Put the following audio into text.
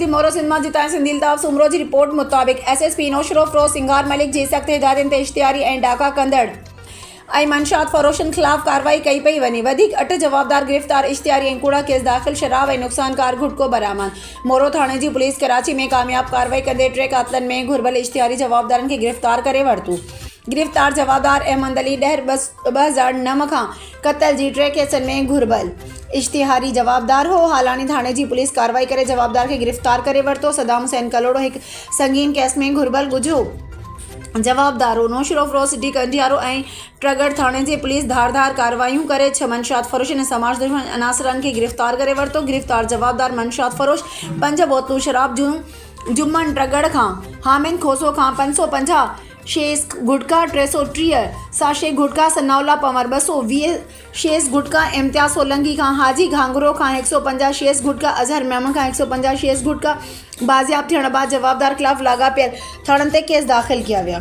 मौजूद मोरो सिंधमा जिताए सिंधिल ताफ सुमरो जी रिपोर्ट मुताबिक एसएसपी नौशरो फिरोज सिंगार मलिक जी सख्त हिदायतुनि ते इश्तिहारी ऐं डाका कंदड़ ऐं मंशात फरोशनि ख़िलाफ़ कार्रवाई कई पई वञे। वधीक 8 जवाबदार गिरफ़्तार, इश्तिहारी ऐं कूड़ा केस दाख़िल, शराब ऐं नुक़सानकार गुटको बरामद। मोरो थाणे जी पुलिस कराची में कामयाब कार्रवाई कंदे 3 क़ातिलनि में घुर्बल इश्तिहारी जवाबदारनि खे गिरफ़्तार करे वरितो। गिरफ़्तार जवाबदार अहमद अली 2009 खां क़त्ल जी 3 केसनि में घुर्बल इश्तिहारी जवाबदार हो। हालानी थाणे जी पुलिस कार्रवाई करे जवाबदार खे गिरफ़्तार करे वरितो। सदाम हुसैन कलोड़ो हिकु संगीन केस में घुर्बल ॻुझो जवाबदार हो। नौशरो फिरोज सिद्दीक़ अंजियारो ऐं ट्रगड़ थाणे जी पुलिस धारदार कार्रवाइयूं करे 6 मंशात फरोशनि ऐं समाज दुश्मन अनासरनि खे गिरफ़्तार करे वरितो। गिरफ़्तार जवाबदार मंशात फरोश 5 बोतलूं शराब जूं जुम्मन ट्रगड़ खां, हामिद खोसो खां 550 शेस गुटका, 330 साशे गुटका, सनाउला पमर 220 शेस गुटका, इम्तियाज़ सोलंकी खां, हाजी घांगरो खां 150 शेस गुटका, अजहर मेमन खां 150 शेस गुटका बाजियाब थियण बाद जवाबदार ख़िलाफ़ लाॻापियल थाणनि ते केस दाख़िल किया विया।